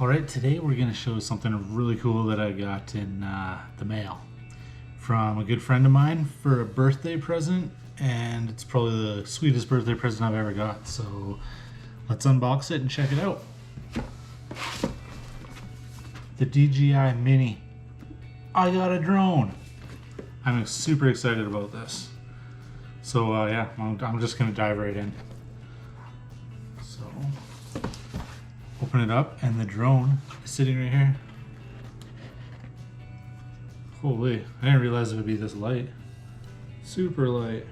Alright, today we're going to show something really cool that I got in the mail from a good friend of mine for a birthday present, and it's probably the sweetest birthday present I've ever got, so let's unbox it and check it out. The DJI Mini. I got a drone! I'm super excited about this. So yeah, I'm just going to dive right in. So open it up, and the drone is sitting right here. Holy, I didn't realize it would be this light. Super light.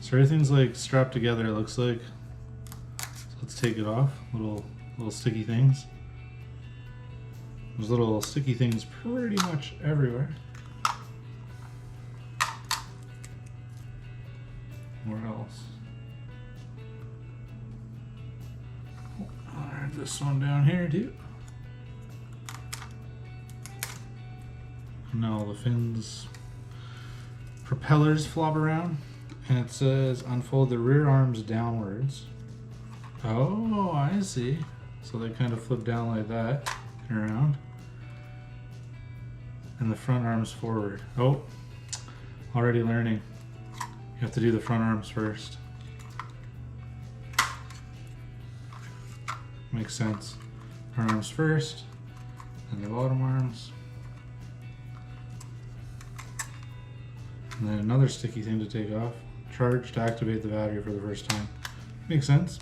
So everything's like strapped together, it looks like. So let's take it off. Little sticky things. There's little sticky things pretty much everywhere. Where else? There's this one down here too. Now the fins, propellers flop around, and it says unfold the rear arms downwards. Oh, I see. So they kind of flip down like that and around, and the front arms forward. Oh, already learning. You have to do the front arms first. Makes sense. Front arms first, and the bottom arms. And then another sticky thing to take off. Charge to activate the battery for the first time. Makes sense.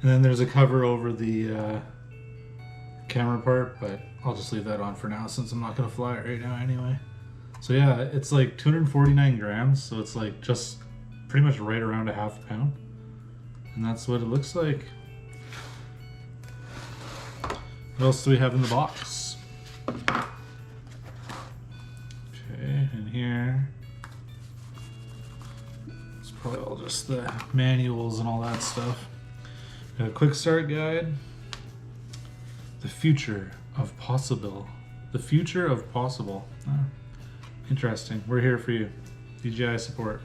And then there's a cover over the camera part, but I'll just leave that on for now since I'm not going to fly it right now anyway. So yeah, it's like 249 grams, so it's like just pretty much right around a half pound. And that's what it looks like. What else do we have in the box? Okay, and here, it's probably all just the manuals and all that stuff. Got a quick start guide. The future of possible. The future of possible. Oh, interesting. We're here for you. DJI support.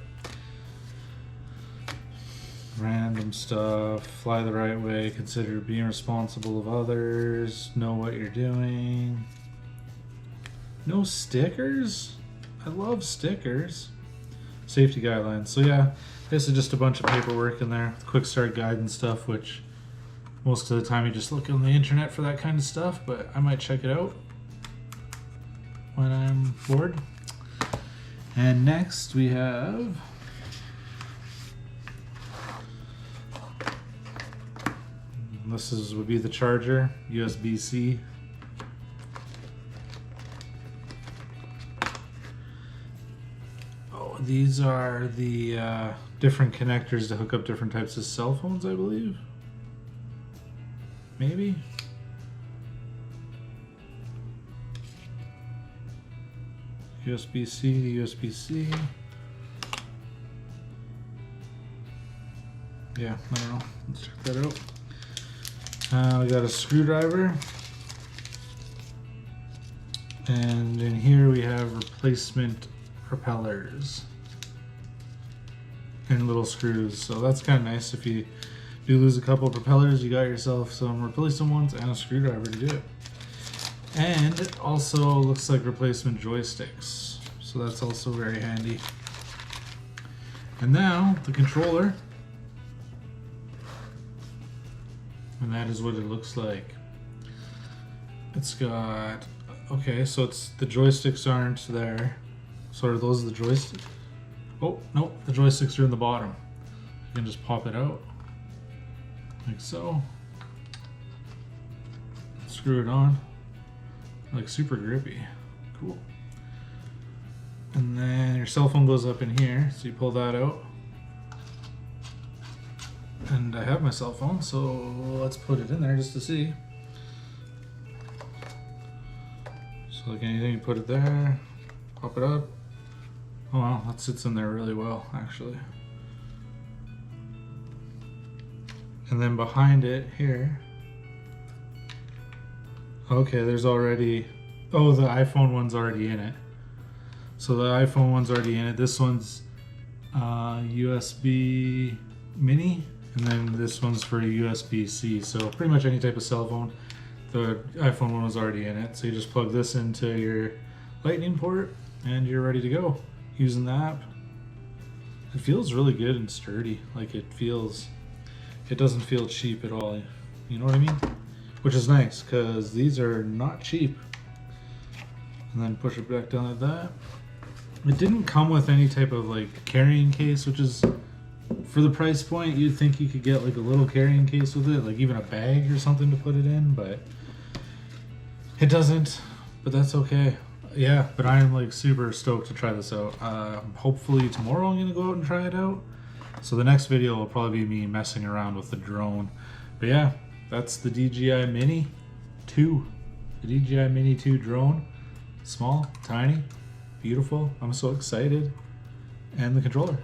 Random stuff. Fly the right way. Consider being responsible of others. Know what you're doing. No stickers? I love stickers. Safety guidelines. So yeah, this is just a bunch of paperwork in there. Quick start guide and stuff, which most of the time you just look on the internet for that kind of stuff, but I might check it out when I'm bored. And next we have would be the charger, USB-C. Oh, these are the different connectors to hook up different types of cell phones, I believe. Maybe? USB-C to USB-C. Yeah, I don't know. Let's check that out. We got a screwdriver. And in here we have replacement propellers and little screws. So that's kind of nice. If you do lose a couple of propellers, you got yourself some replacement ones and a screwdriver to do it. And it also looks like replacement joysticks. So that's also very handy. And now the controller. And that is what it looks like. It's got, okay, so it's the joysticks aren't there. So are those the joysticks? Oh, no, the joysticks are in the bottom. You can just pop it out, like so. Screw it on, like super grippy, cool. And then your cell phone goes up in here, so you pull that out. And I have my cell phone, so let's put it in there just to see. So like anything, you put it there, pop it up. Oh wow, that sits in there really well, actually. And then behind it here, okay, there's already, oh, the iPhone one's already in it. So the iPhone one's already in it. This one's USB Mini, And then this one's for USB-C, so pretty much any type of cell phone. The iPhone one was already in it, so you just plug this into your lightning port and you're ready to go using the app. It feels really good and sturdy. Like it doesn't feel cheap at all. You know what I mean? Which is nice because these are not cheap. And then push it back down like that. It didn't come with any type of like carrying case, which is, for the price point, you'd think you could get like a little carrying case with it, like even a bag or something to put it in, but it doesn't. But that's okay. Yeah, but I am like super stoked to try this out. Hopefully tomorrow I'm gonna go out and try it out. So the next video will probably be me messing around with the drone. But yeah, that's the DJI Mini 2. The DJI Mini 2 drone. Small, tiny, beautiful. I'm so excited. And the controller.